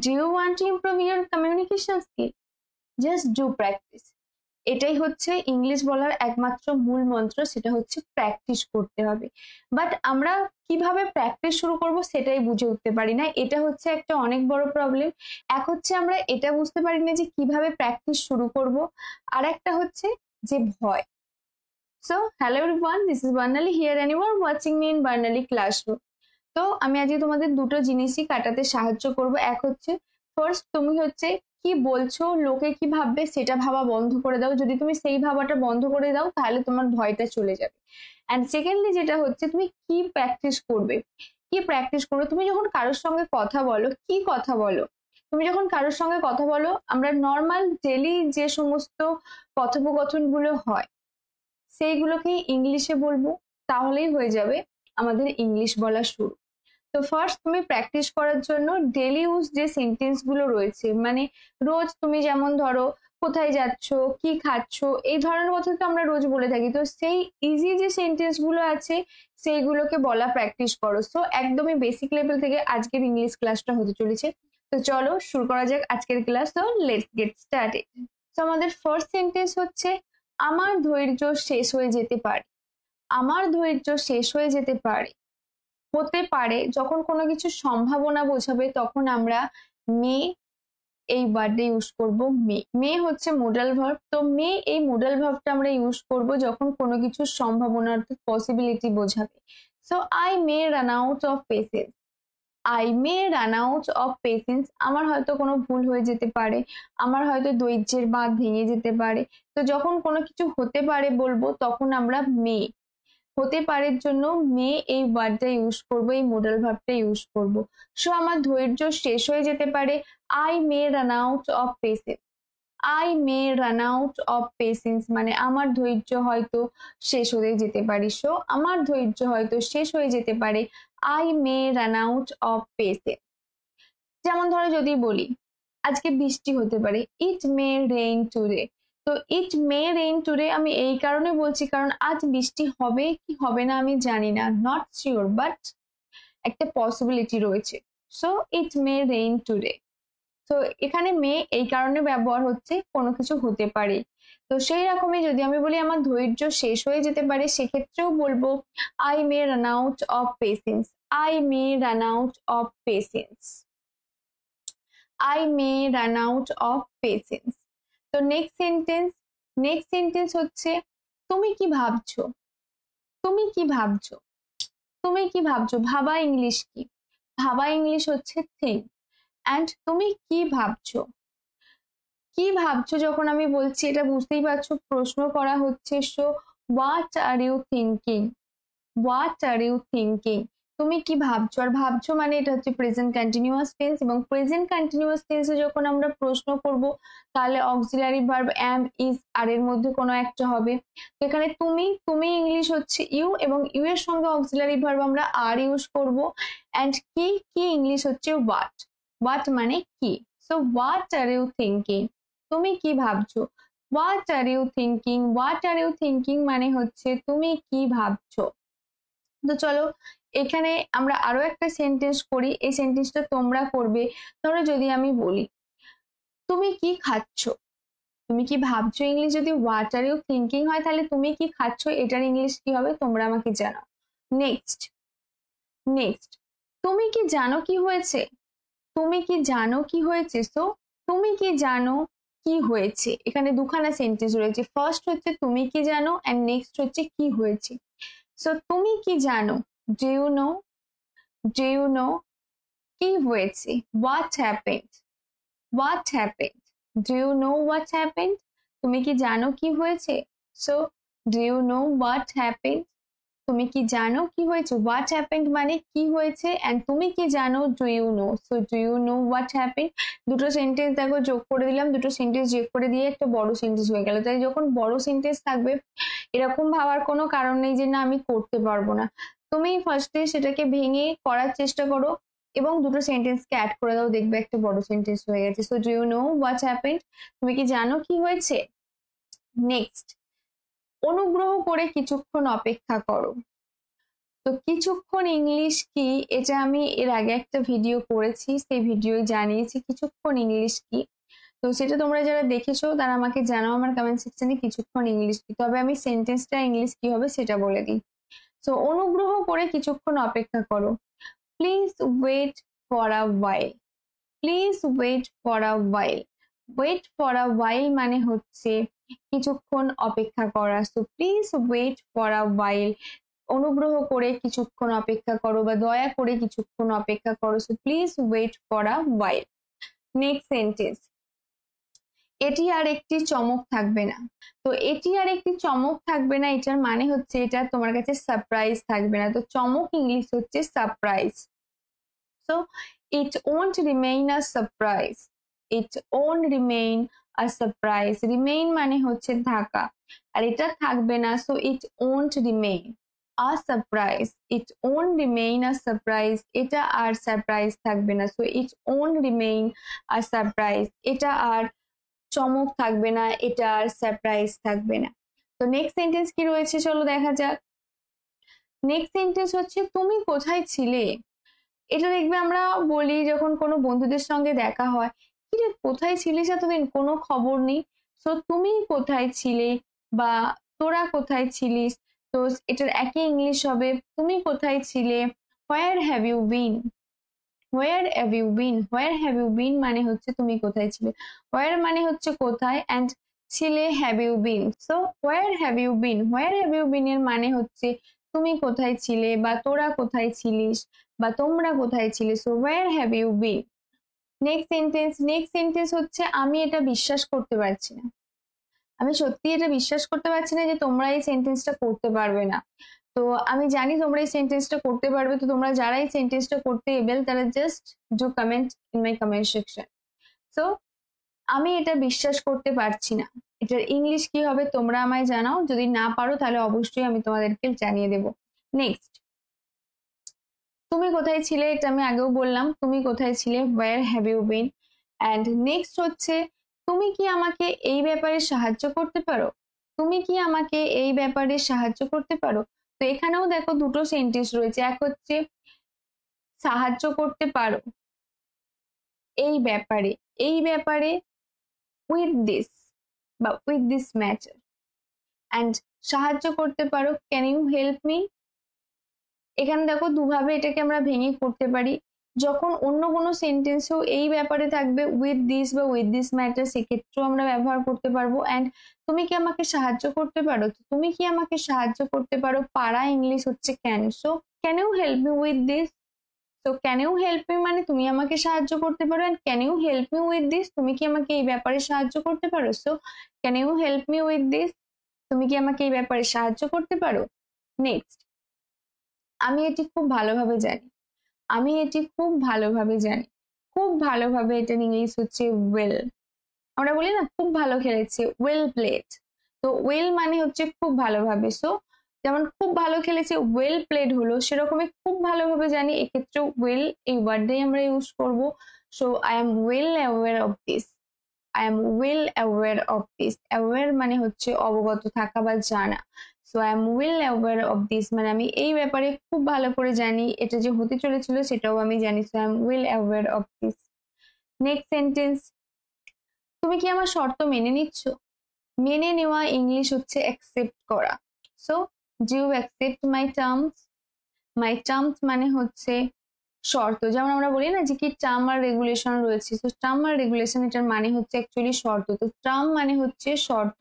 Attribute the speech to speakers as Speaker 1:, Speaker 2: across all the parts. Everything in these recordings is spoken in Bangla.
Speaker 1: Do you want to improve your communication skill? Just do practice. এটাই হচ্ছে ইংলিশ বলার একমাত্র মূল মন্ত্র, সেটা হচ্ছে প্র্যাকটিস করতে হবে। বাট আমরা কিভাবে প্র্যাকটিস শুরু করব সেটাই বুঝে উঠতে পারি না, এটা হচ্ছে একটা অনেক বড় প্রবলেম। এক হচ্ছে আমরা এটা বুঝতে পারি না যে কিভাবে প্র্যাকটিস শুরু করব, আর একটা হচ্ছে যে ভয়। So hello everyone, this is Barnali here and you are watching me in Barnali classroom. তো আমি আজকে তোমাদের দুটো জিনিসই কাটাতে সাহায্য করব। এক হচ্ছে ফার্স্ট, তুমি হচ্ছে কি বলছো লোকে কি ভাববে সেটা ভাবা বন্ধ করে দাও। যদি তুমি সেই ভাবাটা বন্ধ করে দাও তাহলে তোমার ভয়টা চলে যাবে। অ্যান্ড সেকেন্ডলি যেটা হচ্ছে, তুমি কি প্র্যাকটিস করবে, কি প্র্যাকটিস করবে। তুমি যখন কারোর সঙ্গে কথা বলো, কি কথা বলো, তুমি যখন কারোর সঙ্গে কথা বলো, আমরা নর্মাল ডেলি যে সমস্ত কথোপকথনগুলো হয় সেইগুলোকেই ইংলিশে বলবো, তাহলেই হয়ে যাবে আমাদের ইংলিশ বলা শুরু। তো ফার্স্ট তুমি প্র্যাকটিস করার জন্য ডেলি ইউজ যে সেন্টেন্স গুলো রয়েছে, মানে রোজ তুমি যেমন ধরো কোথায় যাচ্ছ, কি খাচ্ছ, এই ধরনের কথা তো আমরা রোজ বলে থাকি। তো সেই ইজি যে সেন্টেন্স গুলো আছে সেইগুলোকে বলা প্র্যাকটিস করো। সো একদমই বেসিক লেভেল থেকে আজকের ইংলিশ ক্লাসটা হতে চলেছে। তো চলো শুরু করা যাক আজকের ক্লাস। তো লেটস গেট স্টার্টেড। তো আমাদের ফার্স্ট সেন্টেন্স হচ্ছে, আমার ধৈর্য শেষ হয়ে যেতে পারে। আমার ধৈর্য শেষ হয়ে যেতে পারে। হতে পারে যখন কোনো কিছু সম্ভাবনা বোঝাবে তখন আমরা মে এই ওয়ার্ডে ইউজ করব। মে হচ্ছে মোডাল ভার্ব। তো মে এই মোডাল ভার্বটা আমরা ইউজ করব যখন কোনো কিছুর সম্ভাবনা অর্থাৎ পসিবিলিটি বোঝাবে। So I may run out of patience. I may run out of patience, আমার হয়তো কোনো ভুল হয়ে যেতে পারে, আমার হয়তো ধৈর্যের বাঁধ ভেঙে যেতে পারে। তো যখন কোনো কিছু হতে পারে বলবো তখন আমরা মে, হতে পারের জন্য মে এই ওয়ার্ডটা ইউজ করব, এই মোডাল ভার্বটা ইউজ করব। সো আমার ধৈর্য শেষ হয়ে যেতে পারে। I may run out of patience. I may run out of patience মানে আমার ধৈর্য হয়তো শেষ হয়ে যেতে পারে। সো আমার ধৈর্য হয়তো শেষ হয়ে যেতে পারে। I may run out of patience. যেমন ধরো যদি বলি আজকে বৃষ্টি হতে পারে, ইট মে রেইন টুডে। তো ইট মে রেইন টুডে আমি এই কারণে বলছি কারণ আজ বৃষ্টি হবে কি হবে না আমি জানি না, নট শিওর, বাট একটা পসিবিলিটি রয়েছে। So it may rain today. তো এখানে মে এই কারণে ব্যবহার হচ্ছে কোনো কিছু হতে পারে। তো সেই রকমই যদি আমি বলি আমার ধৈর্য শেষ হয়ে যেতে পারে, সেক্ষেত্রেও বলবো I may run out of patience. I may run out of patience. I may run out of patience. তো নেক্সট সেন্টেন্স হচ্ছে, তুমি কি ভাবছো। তুমি কি ভাবছো। তুমি কি ভাবছো, ভাবা ইংলিশ কি, ভাবা ইংলিশ হচ্ছে থিঙ্ক। অ্যান্ড তুমি কি ভাবছো। কি ভাবছো যখন আমি বলছি এটা বুঝতেই পারছো প্রশ্ন করা হচ্ছে। So what are you thinking, what are you thinking, তুমি কি ভাবছো। আর ভাবছো মানে এটা হচ্ছে প্রেজেন্ট কন্টিনিউয়াস টেন্স, এবং প্রেজেন্ট কন্টিনিউয়াস টেন্সে যখন আমরা প্রশ্ন করব তাহলে auxiliary verb am is are এর মধ্যে কোনো একটা হবে। তো এখানে তুমি, তুমি ইংলিশ হচ্ছে ইউ, এবং ইউ এর সঙ্গে অক্সিলারি ভার্ব আমরা আর ইউজ করব। অ্যান্ড কি, কি ইংলিশ হচ্ছে হোয়াট, হোয়াট মানে কি। So what are you thinking, তুমি কি ভাবছো। What are you thinking, what are you thinking মানে হচ্ছে তুমি কি ভাবছো। তো চলো এখানে আমরা আরো একটা সেন্টেন্স করি, এই সেন্টেন্সটা তোমরা করবে। ধরো যদি আমি বলি তুমি কি খাচ্ছ, তুমি কি ভাবছো ইংলিশ যদি হোয়াট আর ইউ থিঙ্কিং হয় তাহলে তুমি কি খাচ্ছ এটার ইংলিশ কি হবে তোমরা আমাকে জানাও। নেক্সট, নেক্সট, তুমি কি জানো কি হয়েছে। তুমি কি জানো কি হয়েছে। সো তুমি কি জানো কি হয়েছে, এখানে দুখানা সেন্টেন্স রয়েছে। ফার্স্ট হচ্ছে তুমি কি জানো, এন্ড নেক্সট হচ্ছে কি হয়েছে। সো তুমি কি জানো, do you know, do you know, কি হয়েছে, what happened, what happened, do you know what happened, তুমি কি জানো কি হয়েছে। So do you know what happened, তুমি কি জানো কি হয়েছে, হোয়াট হ্যাপেন্ড মানে কি হয়েছে, এন্ড তুমি কি জানো do you know. So do you know what happened. দুটো সেন্টেন্স দেখো যোগ করে দিলাম, দুটো সেন্টেন্স যোগ করে দিয়ে একটা বড় সেন্টেন্স হয়ে গেল। তাই যখন বড় সেন্টেন্স থাকবে এরকম ভাবার কোনো কারণ নেই যে না আমি করতে পারবো না। তুমি ফার্স্টে সেটাকে ভেঙে করার চেষ্টা করো এবং দুটো সেন্টেন্সকে অ্যাড করে দাও, দেখবে একটা বড় সেন্টেন্স হয়ে গেছে। So do you know what happened, তুমি কি জানো কি হয়েছে। নেক্সট, অনুগ্রহ করে কিছুক্ষণ অপেক্ষা করো। তো কিছুক্ষণ ইংলিশ কি, এটা আমি এর আগে একটা ভিডিও করেছি, সেই ভিডিওয় জানিয়েছি কিছুক্ষণ ইংলিশ কি। তো সেটা তোমরা যারা দেখেছো তারা আমাকে জানাও আমার কমেন্ট সেকশনে কিছুক্ষণ ইংলিশ কি। তবে আমি সেন্টেন্সটা ইংলিশ কি হবে সেটা বলে দিই। তো অনুগ্রহ করে কিছুক্ষণ অপেক্ষা করো। Please wait for a while. Please wait for a while. Wait for a while মানে হচ্ছে কিছুক্ষণ অপেক্ষা করা। So please wait for a while, অনুগ্রহ করে কিছুক্ষণ অপেক্ষা করো বা দয়া করে কিছুক্ষণ অপেক্ষা করো। So please wait for a while. Next sentence, এটি আর একটি চমক থাকবে না। তো এটি আর একটি চমক থাকবে না, এটার মানে হচ্ছে এটা তোমার কাছে সারপ্রাইজ থাকবে না। তো চমক ইংলিশ হচ্ছে surprise. So it won't remain a surprise. It won't remain a surprise. Remain মানে হচ্ছে থাকা, আর এটা থাকবে না। So it won't remain a surprise. It won't remain a surprise, এটা আর সারপ্রাইজ থাকবে না। So it won't remain a surprise, এটা আর চমক থাকবে না, এটা আর সারপ্রাইজ থাকবে না। তো নেক্সট সেন্টেন্স কি রয়েছে চলো দেখা যাক। নেক্সট সেন্টেন্স হচ্ছে তুমি কোথায় ছিলে। এটা দেখবে আমরা বলি যখন কোনো বন্ধুদের সঙ্গে দেখা হয়, কি রে কোথায় ছিলিস এতদিন, কোনো খবর নেই। তো তুমি কোথায় ছিলে বা তোরা কোথায় ছিলিস, তো এটার একই ইংলিশ হবে তুমি কোথায় ছিলে। Where have you been. Where have you been. Where have you been মানে হচ্ছে তুমি কোথায় ছিলে। হোয়ার মানে হচ্ছে কোথায়, অ্যান্ড ছিলে have you been. So where have you been. Where have you been এর মানে হচ্ছে তুমি কোথায় ছিলে বা তোরা কোথায় ছিলিস বা তোমরা কোথায় ছিলে। So where have you been. Next sentence, next sentence হচ্ছে আমি এটা বিশ্বাস করতে পারছি না। আমি সত্যি এটা বিশ্বাস করতে পারছি না যে তোমরা এই সেন্টেন্সটা করতে পারবে না। তো আমি জানি তোমরা এই সেন্টেন্সটা করতে পারবে। তো তোমরা যারা এই সেন্টেন্সটা করতে এবেল তারা just do comment in my comment section. So আমি এটা বিশ্বাস করতে পারছি না, এটার ইংলিশ কি হবে তোমরা আমায় জানাও। যদি না পারো তাহলে অবশ্যই আমি তোমাদেরকে জানিয়ে দেবো। নেক্সট, তুমি কোথায় ছিলে, এটা আমি আগেও বললাম তুমি কোথায় ছিলে, where have you been. And next হচ্ছে তুমি কি আমাকে এই ব্যাপারে সাহায্য করতে পারো। তুমি কি আমাকে এই ব্যাপারে সাহায্য করতে পারো। তো এখানেও দেখো দুটো সেন্টেন্স রয়েছে, এক হচ্ছে সাহায্য করতে পারো এই ব্যাপারে, এই ব্যাপারে উইথ দিস বা উইথ দিস ম্যাটার, অ্যান্ড সাহায্য করতে পারো ক্যান ইউ হেল্প মি। এখানে দেখো দুভাবে এটাকে আমরা ভেঙে করতে পারি। যখন অন্য কোনো সেন্টেন্সেও এই ব্যাপারে থাকবে উইথ দিস বা উইথ দিস ম্যাটার, সেক্ষেত্রেও আমরা ব্যবহার করতে পারবো। অ্যান্ড তুমি কি আমাকে সাহায্য করতে পারো, তুমি কি আমাকে সাহায্য করতে পারো পারা ইংলিশ হচ্ছে can. So can you help me with this. তো ক্যান ইউ হেল্প মি মানে তুমি আমাকে সাহায্য করতে পারো, and can you help me with this তুমি কি আমাকে এই ব্যাপারে সাহায্য করতে পারো। So can you help me with this, তুমি কি আমাকে এই ব্যাপারে সাহায্য করতে পারো। নেক্সট, আমি এটি খুব ভালোভাবে জানি। আমি এটি খুব ভালোভাবে জানি। খুব ভালোভাবে এটার ইংলিশ হচ্ছে ওয়েল। আমরা বলি না খুব ভালো খেলেছে, ওয়েল প্লেড। তো ওয়েল মানে হচ্ছে খুব ভালোভাবে। সো যেমন খুব ভালো খেলেছে ওয়েল প্লেড হলো, সেরকমই খুব ভালোভাবে জানি এক্ষেত্রে ওয়েল এই ওয়ার্ডটাই আমরা ইউজ করব। So I am well aware of this. I am well aware of this. Aware মানে হচ্ছে অবগত থাকা বা জানা। So I am well aware of this মানে আমি এই ব্যাপারে খুব ভালো করে জানি, এটা যে হতে চলেছিল সেটাও আমি জানি। So I am well aware of this. Next sentence, তুমি কি আমার শর্ত মেনে নিচ্ছ। মেনে নেওয়া ইংলিশ হচ্ছে অ্যাকসেপ্ট করা। So do you accept my terms. My terms মানে হচ্ছে শর্ত। যেমন আমরা বলি না যে কি টার্ম আর রেগুলেশন রয়েছে, তো টার্ম আর রেগুলেশন এটার মানে হচ্ছে অ্যাকচুয়ালি শর্ত। তো টার্ম মানে হচ্ছে শর্ত।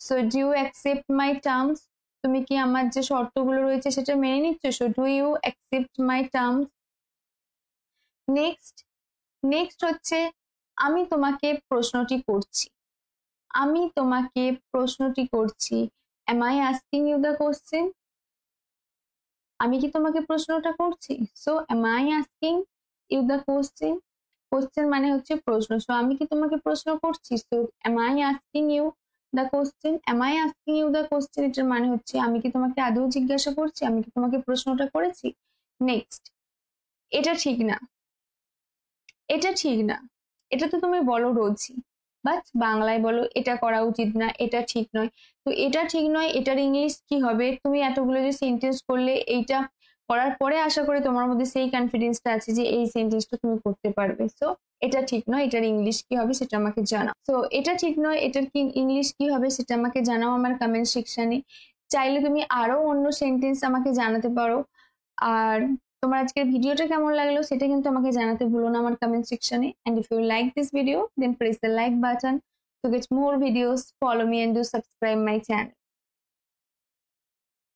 Speaker 1: So do you accept my terms, তুমি কি আমার যে শর্তগুলো রয়েছে সেটা মেনে নিচ্ছ। So do you accept my terms. Next, next হচ্ছে আমি তোমাকে প্রশ্নটি করছি। আমি তোমাকে প্রশ্নটি করছি। am I asking you the question। আমি কি তোমাকে প্রশ্নটা করছি। So am I asking you the question। Question মানে হচ্ছে প্রশ্ন। সো আমি কি তোমাকে প্রশ্ন করছি। So am I asking you the question। am I asking you the question এটার মানে হচ্ছে আমি কি তোমাকে আদৌ জিজ্ঞাসা করছি, আমি কি তোমাকে প্রশ্নটা করেছি। নেক্সট, এটা ঠিক না। এটা ঠিক না, এটা তো তুমি বলো রোজই, বাট বাংলায় বলো এটা করা উচিত না, এটা ঠিক নয়। তো এটা ঠিক নয় এটার ইংলিশ কি হবে, তুমি এতগুলো যে সেন্টেন্স করলে এইটা করার পরে আশা করি তোমার মধ্যে সেই কনফিডেন্সটা আছে যে এই সেন্টেন্সটা তুমি করতে পারবে। সো এটা ঠিক নয়, এটার ইংলিশ কি হবে সেটা আমাকে জানাও। সো এটা ঠিক নয়, এটার কি ইংলিশ কি হবে সেটা আমাকে জানাও আমার কমেন্ট সেকশনে। চাইলে তুমি আরো অন্য সেন্টেন্স আমাকে জানাতে পারো। আর তোমার আজকের ভিডিওটা কেমন লাগলো সেটা কিন্তু আমাকে জানাতে ভুলো না আমার কমেন্ট সেকশনে। And if you like this video, then press the like button to get more videos. Follow me and do subscribe my channel.